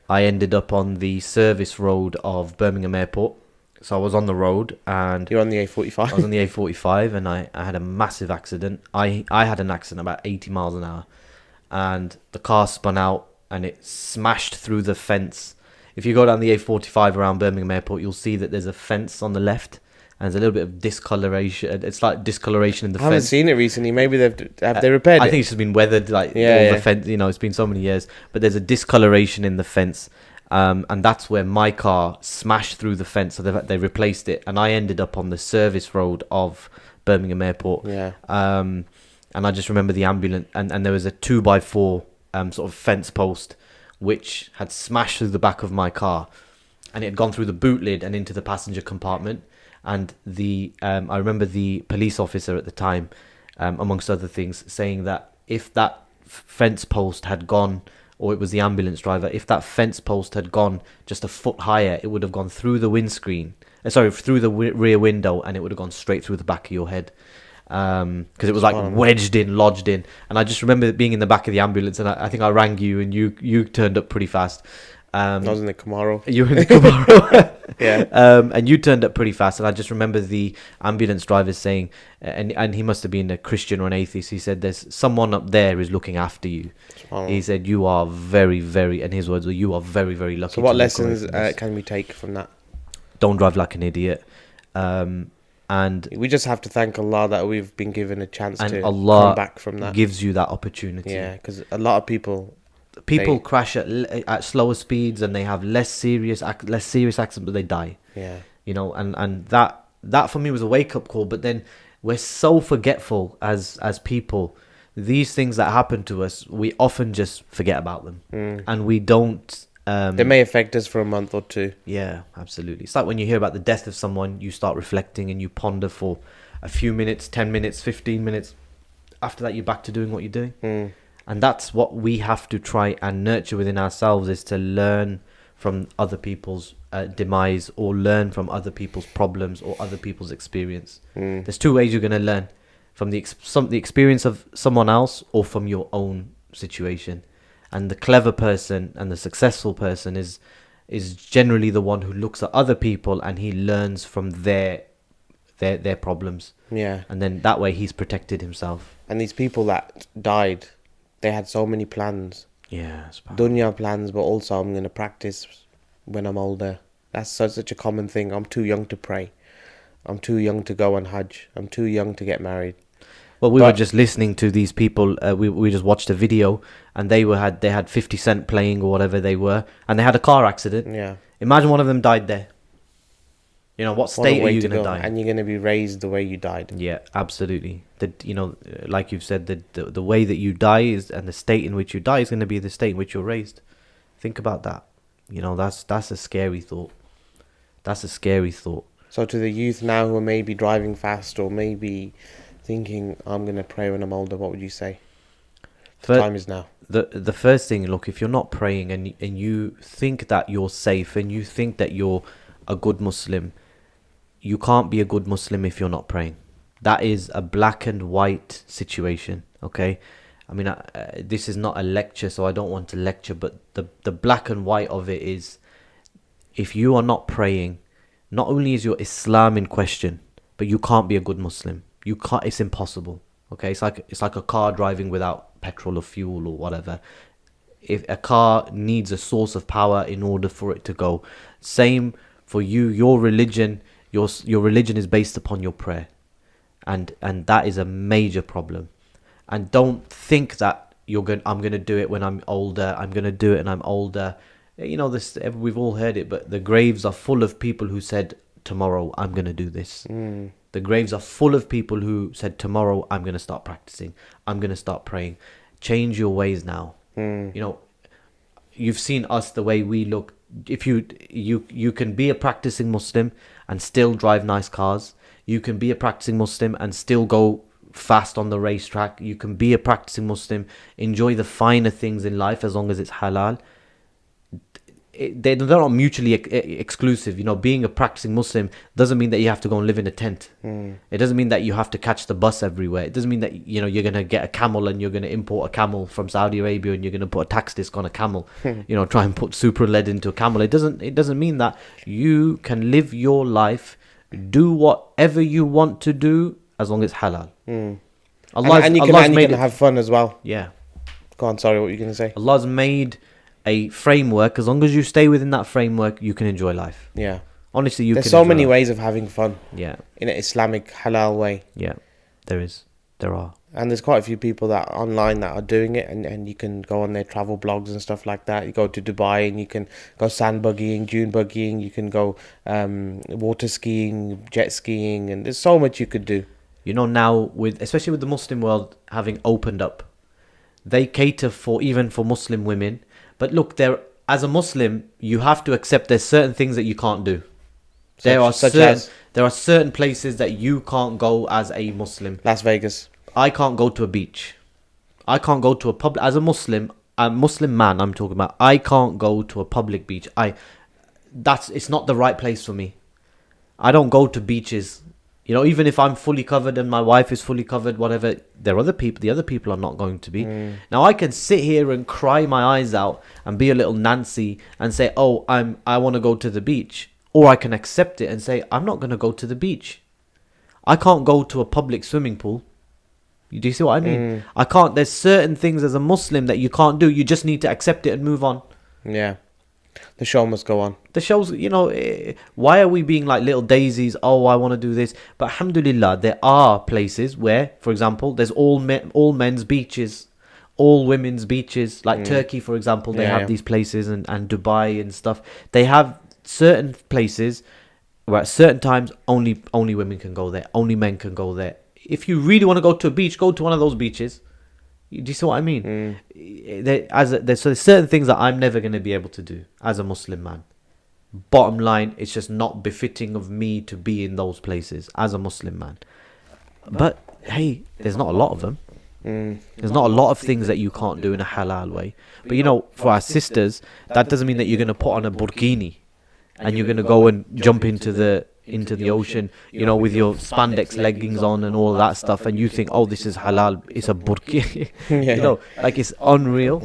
I ended up on the service road of Birmingham Airport. So I was on the road and You're on the I was on A45. the A45 and I had a massive accident. I had an accident about 80 miles an hour and the car spun out and it smashed through the fence. If you go down the A45 around Birmingham Airport, you'll see that there's a fence on the left and there's a little bit of discoloration. It's like discoloration in the I haven't fence. seen it recently. Maybe have they repaired I it? think it's just been weathered, like Yeah, all yeah. the fence. You know, it's been so many years, but there's a discoloration in the fence, and that's where my car smashed through the fence. So they replaced it, and I ended up on the service road of Birmingham Airport. Yeah. And I just remember the ambulance, and there was a 2x4 sort of fence post, which had smashed through the back of my car, and it had gone through the boot lid and into the passenger compartment. And I remember the police officer at the time, amongst other things, saying that if that fence post had gone, or it was the ambulance driver, if that fence post had gone just a foot higher, it would have gone through the windscreen, through the rear window, and it would have gone straight through the back of your head. Because it was like wedged in, lodged in. And I just remember being in the back of the ambulance, and I think I rang you, and you turned up pretty fast. I was in the Camaro. You were in the Camaro. Yeah. And you turned up pretty fast, and I just remember the ambulance driver saying, and he must have been a Christian or an atheist. He said, "There's someone up there who's looking after you." He said, "You are very, very," and his words were, "You are very, very lucky." So, what to walk away lessons from this. can we take from that? Don't drive like an idiot. And We just have to thank Allah that we've been given a chance to Allah come back from that. gives you that opportunity. Yeah, because a lot of people. People crash at slower speeds and they have less serious accidents, but they die. Yeah. You know, and that for me was a wake up call. But then we're so forgetful as people. These things that happen to us, we often just forget about them, and we don't. They may affect us for a month or two. Yeah, absolutely. It's like when you hear about the death of someone, you start reflecting and you ponder for a few minutes, 10 minutes, 15 minutes. After that, you're back to doing what you're doing. And that's what we have to try and nurture within ourselves, is to learn from other people's demise, or learn from other people's problems or other people's experience. There's two ways you're going to learn: from the experience of someone else, or from your own situation. And the clever person and the successful person is generally the one who looks at other people and he learns from their problems. Yeah. And then that way he's protected himself. And these people that died, they had so many plans. Yeah, it's powerful. Dunya plans, but also I'm going to practice when I'm older. That's such a common thing. I'm too young to pray. I'm too young to go on Hajj. I'm too young to get married. Well, we were just listening to these people. We just watched a video, and they had 50 Cent playing or whatever they were, and they had a car accident. Yeah. Imagine one of them died there. You know, what What a state are way you to going to go. die? And you're going to be raised the way you died. Yeah, absolutely. Like you've said, the way that you die is, and the state in which you die is going to be the state in which you're raised. Think about that. You know, that's a scary thought. That's a scary thought. So to the youth now who are maybe driving fast or maybe thinking, I'm going to pray when I'm older, what would you say? The time is now. The first thing, look, if you're not praying and you think that you're safe and you think that you're a good Muslim, you can't be a good Muslim if you're not praying. That is a black and white situation, okay? I mean, this is not a lecture, so I don't want to lecture, but the black and white of it is, if you are not praying, not only is your Islam in question, but you can't be a good Muslim. You can't. It's impossible. Okay, it's like a car driving without petrol or fuel or whatever. If a car needs a source of power in order for it to go, same for you. Your religion, your religion is based upon your prayer, and that is a major problem. And don't think that I'm gonna do it when I'm older. I'm gonna do it and I'm older. You know this. We've all heard it, but the graves are full of people who said, "Tomorrow I'm gonna do this." The graves are full of people who said, "Tomorrow I'm going to start practicing. I'm going to start praying." Change your ways now. You know, you've seen us the way we look. If you can be a practicing Muslim and still drive nice cars. You can be a practicing Muslim and still go fast on the racetrack. You can be a practicing Muslim, enjoy the finer things in life as long as it's halal. They're not mutually exclusive. You know, being a practicing Muslim doesn't mean that you have to go and live in a tent. It doesn't mean that you have to catch the bus everywhere. It doesn't mean that, you know, you're going to get a camel and you're going to import a camel from Saudi Arabia and you're going to put a tax disc on a camel. You know, try and put super lead into a camel. It doesn't mean that. You can live your life, do whatever you want to do as long as it's halal. And you can have fun as well. Yeah. Go on, sorry, what were you going to say? Allah's made a framework. As long as you stay within that framework, you can enjoy life. Yeah. Honestly, There's so many ways of having fun. Yeah. In an Islamic halal way. Yeah. There are. And there's quite a few people that are online that are doing it, and you can go on their travel blogs and stuff like that. You go to Dubai and you can go sand buggying, dune buggying, you can go water skiing, jet skiing, and there's so much you could do. You know, now especially with the Muslim world having opened up, they cater even for Muslim women. But look, as a Muslim, you have to accept there's certain things that you can't do. There are certain places that you can't go as a Muslim. Las Vegas. I can't go to a beach. I can't go to a public... As a Muslim man I'm talking about, I can't go to a public beach. It's not the right place for me. I don't go to beaches. You know, even if I'm fully covered and my wife is fully covered, whatever, the other people are not going to be. Now, I can sit here and cry my eyes out and be a little Nancy and say, oh, I want to go to the beach. Or I can accept it and say, I'm not going to go to the beach. I can't go to a public swimming pool. Do you see what I mean? I can't. There's certain things as a Muslim that you can't do. You just need to accept it and move on. Yeah. The show must go on. The show's, you know, why are we being like little daisies? Oh, I want to do this. But alhamdulillah, there are places where, for example, there's all men's beaches, all women's beaches. Like Turkey, for example, they have these places, and Dubai and stuff. They have certain places where at certain times only women can go there, only men can go there. If you really want to go to a beach, go to one of those beaches. Do you see what I mean? So there's certain things that I'm never going to be able to do as a Muslim man. Bottom line, it's just not befitting of me to be in those places as a Muslim man. But hey, there's not a lot of them. There's not a lot of things that you can't do in a halal way. But you know, for our sisters, that doesn't mean that you're going to put on a burkini and you're going to go and jump into the ocean, you know, with your spandex leggings on and all that stuff, and you think, oh, this is halal, it's a burkini. You know, like, it's unreal.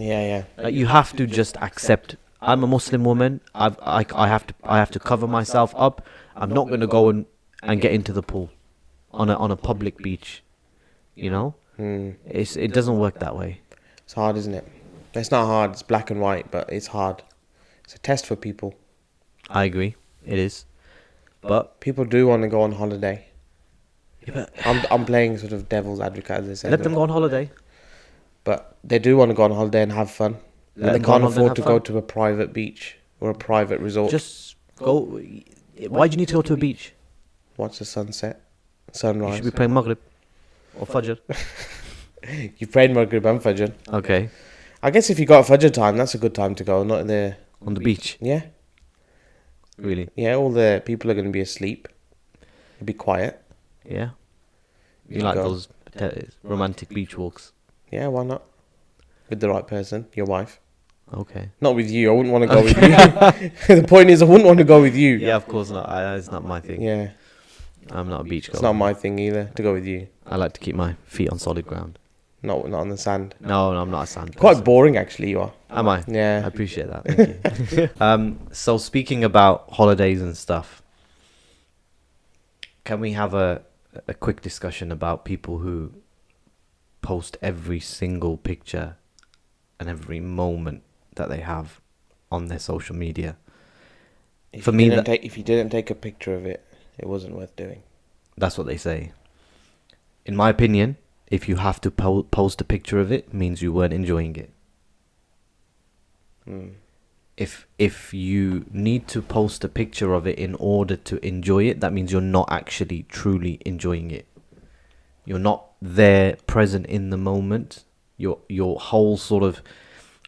Like, you have to just accept, I'm a Muslim woman, I have to cover myself up. I'm not going to go and get into the pool on a public beach, you know. It doesn't work that way. It's hard, isn't it? It's not hard, it's black and white, but it's hard. It's a test for people. I agree, it is. But people do want to go on holiday. Yeah, but I'm playing sort of devil's advocate, as they say. Let them go on holiday. But they do want to go on holiday and have fun. And they can't afford to go to a private beach or a private resort. Just go. Why do you need to go to a beach? Watch the sunset, sunrise. You should be praying Maghrib or Fajr. You've prayed Maghrib and Fajr. Okay. I guess if you got Fajr time, that's a good time to go. Not in the on the beach. Yeah. Really? Yeah, all the people are going to be asleep. It'll be quiet. Yeah. You like those romantic beach walks? Yeah, why not? With the right person, your wife. Okay. Not with you. I wouldn't want to go with you. The point is, I wouldn't want to go with you. Yeah, of course not. It's not my thing. Yeah. I'm not a beach goer. It's not my thing either, to go with you. I like to keep my feet on solid ground. Not on the sand. No, I'm not a sand person. Quite boring, actually, you are. Am I? Yeah. I appreciate that. Thank you. So speaking about holidays and stuff, can we have a quick discussion about people who post every single picture and every moment that they have on their social media? If you didn't take a picture of it, it wasn't worth doing. That's what they say. In my opinion, if you have to post a picture of it, means you weren't enjoying it. If you need to post a picture of it in order to enjoy it, that means you're not actually truly enjoying it. You're not there, present in the moment. Your whole sort of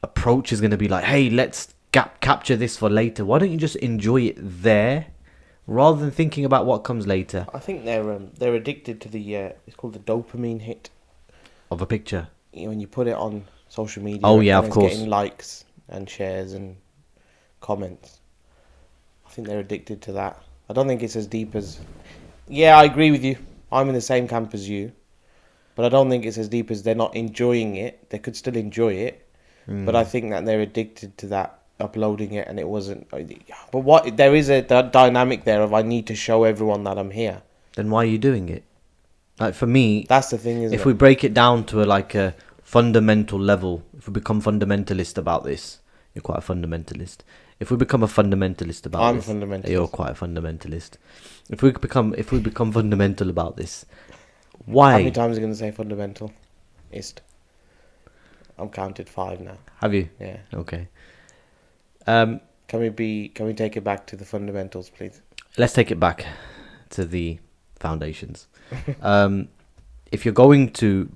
approach is going to be like, hey, let's capture this for later. Why don't you just enjoy it there rather than thinking about what comes later I think they're addicted to the it's called the dopamine hit. of a picture. You know, when you put it on social media Oh yeah, and of it's course. getting likes and shares and comments. I think they're addicted to that. I don't think it's as deep as. Yeah, I agree with you. I'm in the same camp as you, but I don't think it's as deep as they're not enjoying it. They could still enjoy it, but I think that they're addicted to that uploading it, and it wasn't. But what there is a dynamic there of I need to show everyone that I'm here. Then why are you doing it? Like for me, That's the thing, isn't if it? we break it down to a fundamental level, if we become fundamentalist about this, you're quite a fundamentalist. If we become a fundamentalist about I'm a this, fundamentalist. you're quite a fundamentalist. If we become fundamental about this, How many why times are you going to say fundamental? I'm counted 5 now. have you? Yeah. Okay. Can we take it back to the fundamentals, please? Let's take it back to the foundations. If you're going to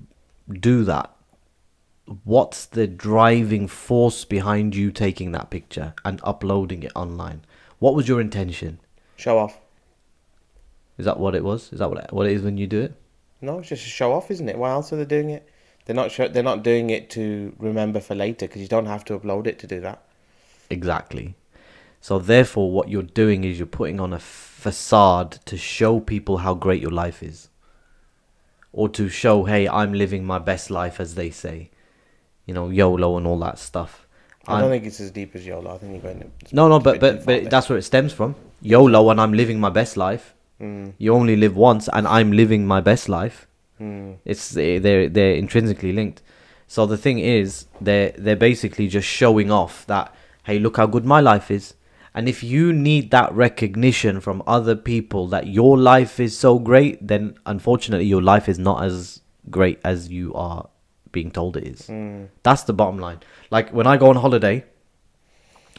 do that, what's the driving force behind you taking that picture and uploading it online? What was your intention? Show off. Is that what it was? Is that what it is when you do it? No, it's just a show off, isn't it? Why else are they doing it? They're not doing it to remember for later, because you don't have to upload it to do that. Exactly. So therefore, what you're doing is you're putting on a facade to show people how great your life is, or to show, hey, I'm living my best life, as they say, YOLO and all that stuff. I don't think it's as deep as YOLO. I think you're going. No, a bit too but far there. that's where it stems from. YOLO and I'm living my best life. You only live once, and I'm living my best life. It's they're intrinsically linked. So the thing is, they're basically just showing off that, hey, look how good my life is. And if you need that recognition from other people that your life is so great, then unfortunately your life is not as great as you are being told it is. That's the bottom line. Like when I go on holiday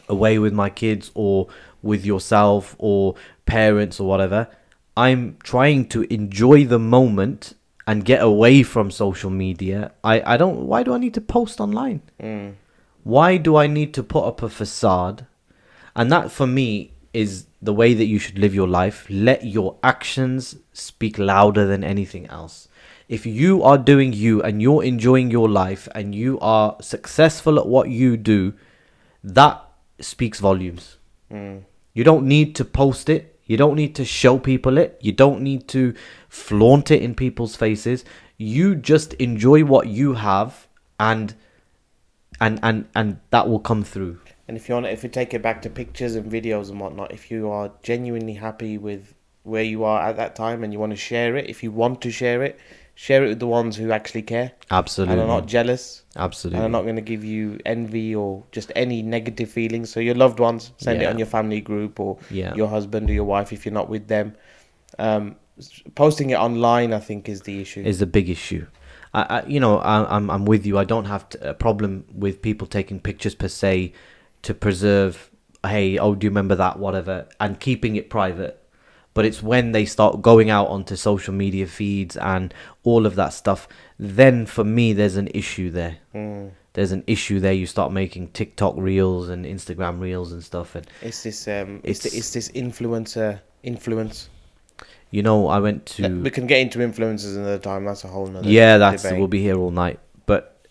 away with my kids or with yourself or parents or whatever, I'm trying to enjoy the moment and get away from social media. Why do I need to post online? Why do I need to put up a facade? And that for me is the way that you should live your life. Let your actions speak louder than anything else. If you are doing you and you're enjoying your life and you are successful at what you do, that speaks volumes. You don't need to post it. You don't need to show people it. You don't need to flaunt it in people's faces. You just enjoy what you have, and that will come through. And if you take it back to pictures and videos and whatnot, if you are genuinely happy with where you are at that time and you want to share it, if you want to share it with the ones who actually care. Absolutely. And are not jealous. Absolutely. And are not going to give you envy or just any negative feelings. So your loved ones, send it on your family group or your husband or your wife if you're not with them. Posting it online, I think, is the issue. Is a big issue. I'm with you. I don't have a problem with people taking pictures per se to preserve, hey, oh, do you remember that, whatever, and keeping it private. But it's when they start going out onto social media feeds and all of that stuff, then for me, there's an issue there. There's an issue there. You start making TikTok reels and Instagram reels and stuff. And it's this influencer influence. I went to... We can get into influencers another time. That's a whole nother debate. We'll be here all night. But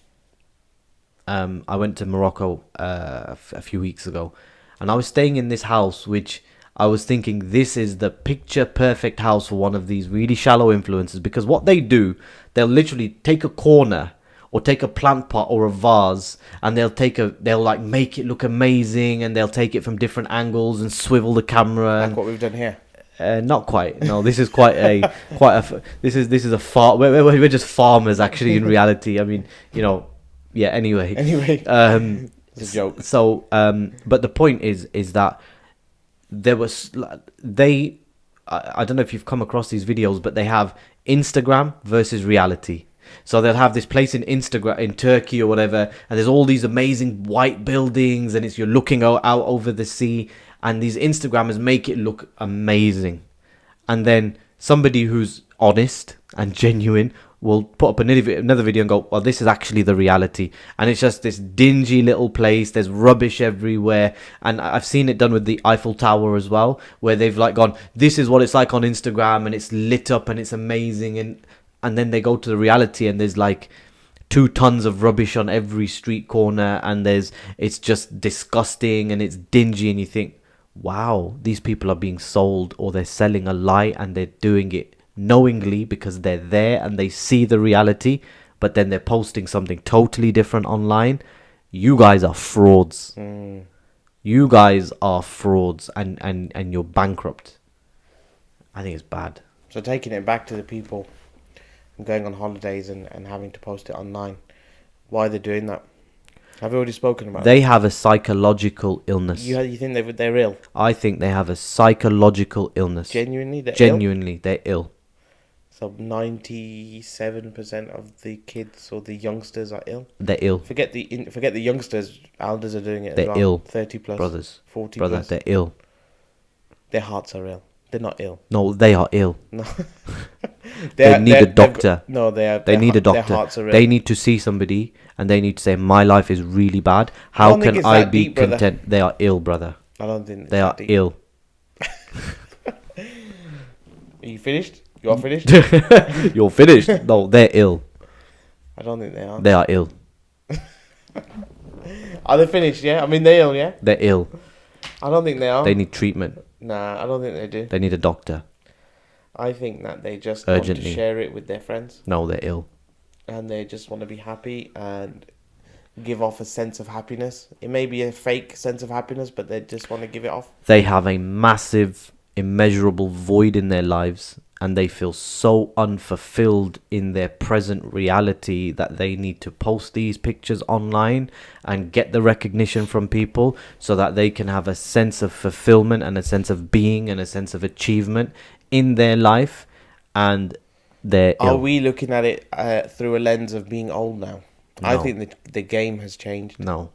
I went to Morocco a few weeks ago, and I was staying in this house, which I was thinking this is the picture perfect house for one of these really shallow influencers, because what they do, they'll literally take a corner or take a plant pot or a vase, and they'll like make it look amazing, and they'll take it from different angles and swivel the camera. Like what we've done here. Not quite. No, this is this is a farm. We're just farmers actually in reality. I mean, yeah. Anyway, it's a joke. So, but the point is that there was I don't know if you've come across these videos, but they have Instagram versus reality. So they'll have this place in Instagram in Turkey or whatever, and there's all these amazing white buildings, and you're looking out over the sea, and these Instagrammers make it look amazing. And then somebody who's honest and genuine will put up another video and go, well, this is actually the reality. And it's just this dingy little place. There's rubbish everywhere. And I've seen it done with the Eiffel Tower as well, where they've like gone, this is what it's like on Instagram, and it's lit up and it's amazing. And then they go to the reality and there's like 2 tons of rubbish on every street corner, and it's just disgusting and it's dingy, and you think, wow, these people are being sold, or they're selling a lie, and they're doing it knowingly because they're there and they see the reality, but then they're posting something totally different online. You guys are frauds. You guys are frauds, and you're bankrupt. I think it's bad. So taking it back to the people going on holidays and having to post it online, why they're doing that? Have we already spoken about They have a psychological illness. You think they're ill? I think they have a psychological illness. Genuinely, they're ill? Genuinely, they're ill. So 97% of the kids or the youngsters are ill? They're ill. Forget the youngsters, elders are doing it They're as well. ill. 30 plus. Brothers. 40 Brother, plus. they're ill. Their hearts are ill. They're not ill. No, they are ill. No. They need a doctor. They need a Their doctor. hearts are ill. They need to see somebody, and they need to say, my life is really bad. How think can it's I that be deep, brother. content? They are ill, brother. I don't think They are deep. ill. Are you finished? You're finished? You're finished. No, they're ill. I don't think they are. They are ill. Are they finished, yeah? I mean, they're ill, yeah? They're ill. I don't think they are. They need treatment. Nah, I don't think they do. They need a doctor. I think that they just want Urgently. to share it with their friends. No, they're ill. And they just want to be happy and give off a sense of happiness. It may be a fake sense of happiness, but they just want to give it off. They have a massive, immeasurable void in their lives, and they feel so unfulfilled in their present reality that they need to post these pictures online and get the recognition from people so that they can have a sense of fulfillment and a sense of being and a sense of achievement in their life. And they're Are ill. we looking at it through a lens of being old now? I No. think the game has changed. No.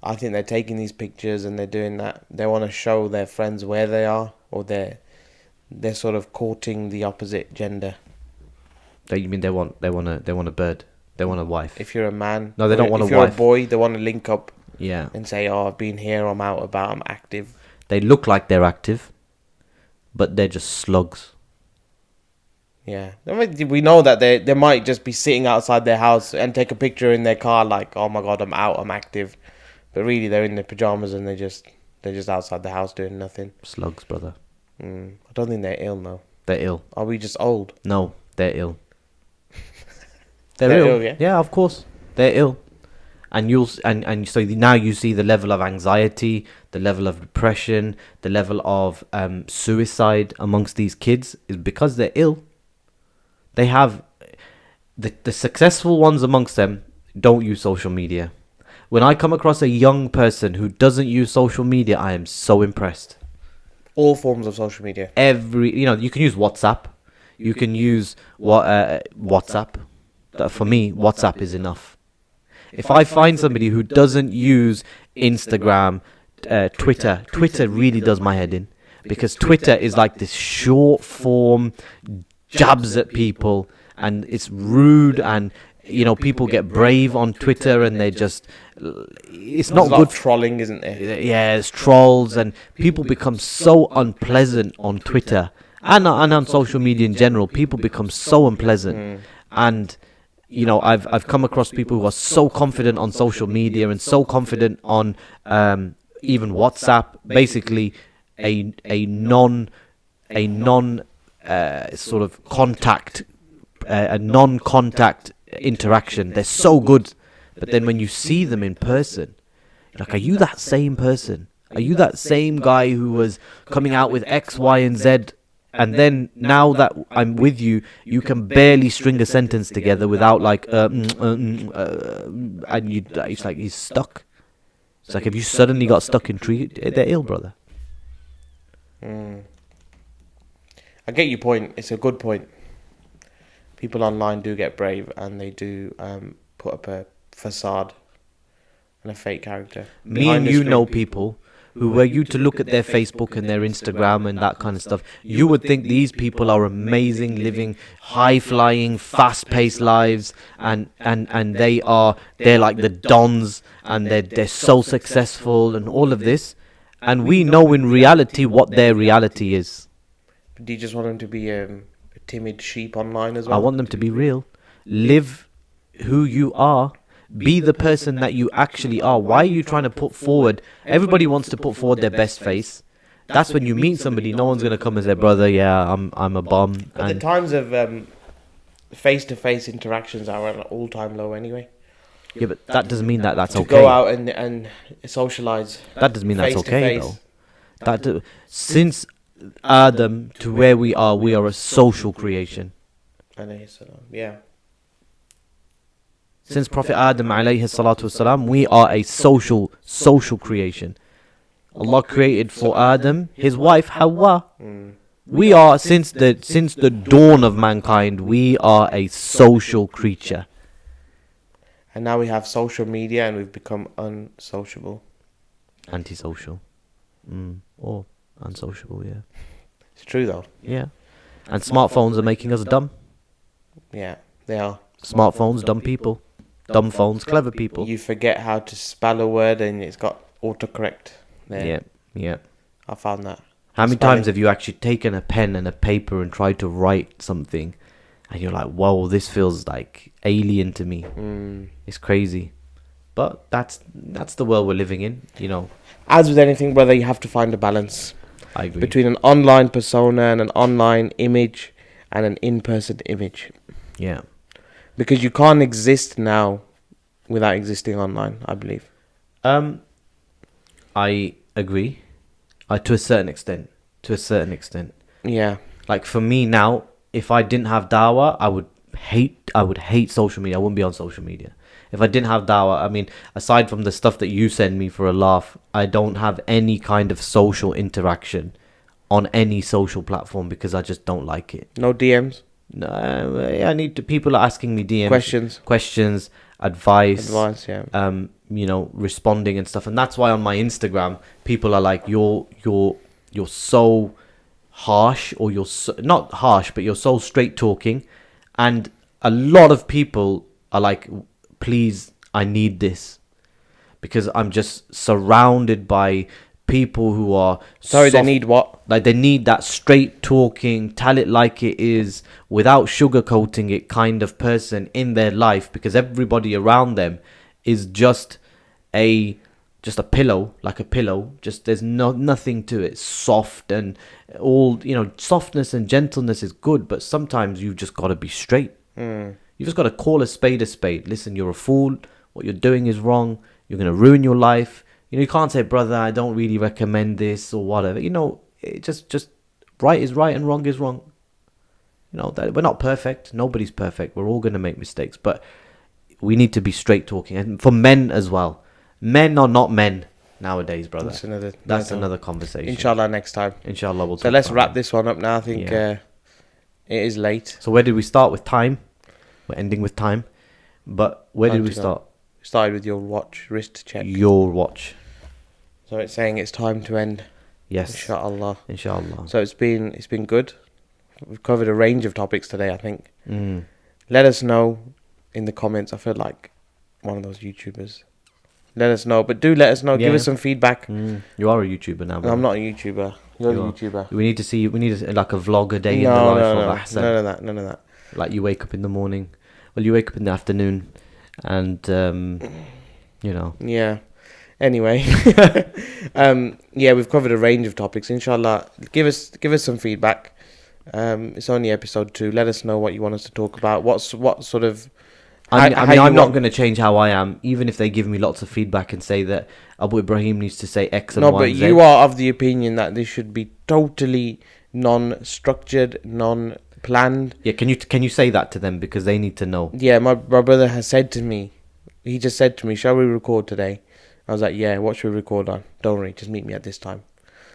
I think they're taking these pictures and they're doing that. They want to show their friends where they are, or they're sort of courting the opposite gender. You mean they want a bird? They want a wife? If you're a man, No, they don't want a If you're wife. a boy, they want to link up Yeah. and say, "Oh, I've been here. I'm out about. I'm active." They look like they're active, but they're just slugs. Yeah, I mean, we know that they might just be sitting outside their house and take a picture in their car, like, "Oh my God, I'm out. I'm active," but really they're in their pajamas and they're just outside the house doing nothing. Slugs, brother. I don't think they're ill, no. They're ill. Are we just old? No, they're ill. They're Ill. ill, yeah? Yeah, of course. They're ill. And so now you see the level of anxiety, the level of depression, the level of suicide amongst these kids is because they're ill. They have the successful ones amongst them don't use social media. When I come across a young person who doesn't use social media, I am so impressed. All forms of social media. You can use WhatsApp. You can use WhatsApp. For me, WhatsApp is enough. If I find somebody who doesn't use Instagram, Twitter really does my head in, because Twitter is like this short form jabs at people, and it's rude, and people get brave on Twitter, and it's not There's a lot good. of trolling, isn't there? Yeah, it's trolls, and people become so unpleasant on Twitter and on social media in general. People become so unpleasant, and I've come across people who are so confident on social media and so confident on even WhatsApp. Basically, a non sort of contact, a non-contact interaction. They're so good, but then when you see them in person, like, are you that same person? Are you that same guy who was coming out with X, Y, and Z? And then now that I'm with you, you can barely string a sentence together without and it's like he's stuck. It's like, if you suddenly got stuck in tree, they're ill, brother. I get your point. It's a good point. People online do get brave and they do put up a facade and a fake character. Me and you know people who were you to look at their Facebook and their Instagram and that kind of stuff, you would think these people are amazing, living high-flying, fast-paced lives, and they're like the dons, and they're so successful and all of this, and we know in reality what their reality is. Do you just want them to be a timid sheep online as I well? want them to be real. Live who you are. Be the person that you actually are. Why are you trying to put forward? Everybody wants to put forward their best face. That's when you meet somebody. No one's gonna come and say, "Brother, yeah, I'm a bum." But the times of face-to-face interactions are at an all-time low anyway. Yeah, but that doesn't mean that that's To okay. go out and socialize. That doesn't mean that's okay face-to-face. though. Since Adam to where we are a social creation. Yeah. Since Prophet Adam alayhi salatu wasalam, we are a social creation. Allah created for Adam his wife Hawa. We are since the dawn of mankind, we are a social creature. And now we have social media and we've become unsociable. Antisocial. Or unsociable, yeah. It's true though. Yeah. And smartphones are making us dumb. Yeah, they are. Smartphones, dumb people. Dumb phones, clever people. You forget how to spell a word and it's got autocorrect there. Yeah. I found that. How many Spelling. times have you actually taken a pen and a paper and tried to write something and you're like, whoa, this feels like alien to me. It's crazy. But that's the world we're living in, you know. As with anything, brother, you have to find a balance I agree. between an online persona and an online image and an in-person image. Yeah. Because you can't exist now without existing online, I believe. I agree. To a certain extent. Yeah. Like for me now, if I didn't have dawah, I would hate social media. I wouldn't be on social media. If I didn't have dawah, I mean, aside from the stuff that you send me for a laugh, I don't have any kind of social interaction on any social platform because I just don't like it. No DMs? No, I need to. People are asking me DMs, questions, advice, yeah. You know, responding and stuff, and that's why on my Instagram, people are like, "You're so harsh, or you're so, not harsh, but you're so straight talking," and a lot of people are like, "Please, I need this," because I'm just surrounded by people who are they need what? Like they need that straight talking, tell it like it is, without sugarcoating it kind of person in their life, because everybody around them is just a pillow, like a pillow. Just there's nothing to it. Soft and all, you know, softness and gentleness is good, but sometimes you've just got to be straight. You just got to call a spade a spade. Listen, you're a fool. What you're doing is wrong. You're going to ruin your life. You know, you can't say, brother, I don't really recommend this or whatever. You know, it just right is right and wrong is wrong. You know, that we're not perfect. Nobody's perfect. We're all going to make mistakes, but we need to be straight talking. And for men as well. Men are not men nowadays, brother. That's another conversation. Inshallah, next time. Inshallah, we'll So let's wrap this one up now. I think it is late. So where did we start with time? We're ending with time. But where did we start? We started with your watch, wrist check. Your watch. So it's saying it's time to end. Yes. Inshallah. So it's been good. We've covered a range of topics today, I think. Let us know in the comments. I feel like one of those YouTubers. Let us know, but do let us know. Give us some feedback. You are a YouTuber now. No, I'm not a YouTuber. You're a YouTuber. We need to see. We need like a vlog a day in the life of Ahsan. None of that. Like you wake up in the morning. Well, you wake up in the afternoon, and you know. Yeah. Anyway, we've covered a range of topics. Inshallah, give us some feedback. It's only episode 2. Let us know what you want us to talk about. What sort of. I'm not going to change how I am, even if they give me lots of feedback and say that Abu Ibraheem needs to say X and Y. No, but you are of the opinion that this should be totally non-structured, non-planned. Yeah, can you say that to them, because they need to know. Yeah, my brother has said to me. He just said to me, "Shall we record today?" I was like, "Yeah, what should we record on? Don't worry, just meet me at this time."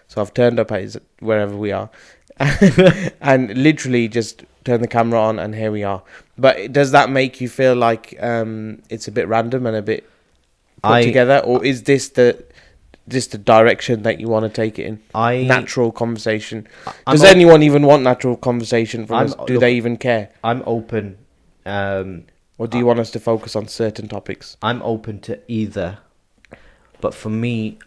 So I've turned up at wherever we are, and literally just turn the camera on, and here we are. But does that make you feel like it's a bit random and a bit put together, or is this the just the direction that you want to take it in? I Natural conversation. I'm Does op- anyone even want natural conversation from us? Do look, they even care? I'm open. Or do you want us to focus on certain topics? I'm open to either, but for me,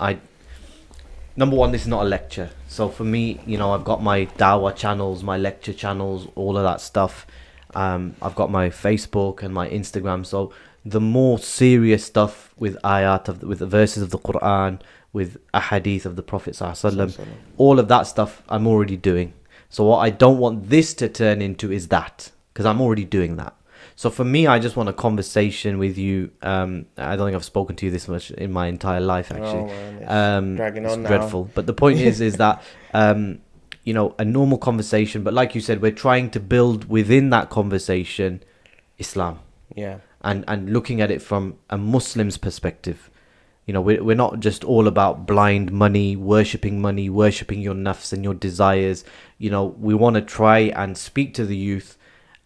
number one, this is not a lecture. So for me, I've got my dawah channels, my lecture channels, all of that stuff. I've got my Facebook and my Instagram. So the more serious stuff with with the verses of the Quran, with ahadith of the Prophet ﷺ, all of that stuff I'm already doing. So what I don't want this to turn into is that, because I'm already doing that. So for me, I just want a conversation with you. I don't think I've spoken to you this much in my entire life, actually. Oh man, it's dragging It's on now. dreadful. But the point is that, a normal conversation. But like you said, we're trying to build within that conversation Islam, Yeah. and looking at it from a Muslim's perspective. We're not just all about blind money, worshipping your nafs and your desires. We want to try and speak to the youth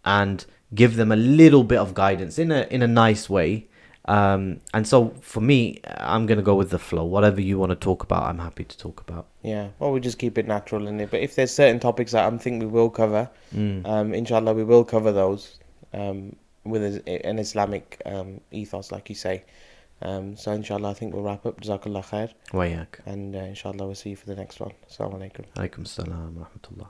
and give them a little bit of guidance in a nice way. And so for me, I'm going to go with the flow. Whatever you want to talk about, I'm happy to talk about. Yeah, well, we just keep it natural in it. But if there's certain topics that I think we will cover, inshallah, we will cover those with an Islamic ethos, like you say. So inshallah, I think we'll wrap up. Jazakallah khair. Wayak. And inshallah, we'll see you for the next one. Assalamu alaikum. Alaikum salam wa rahmatullah.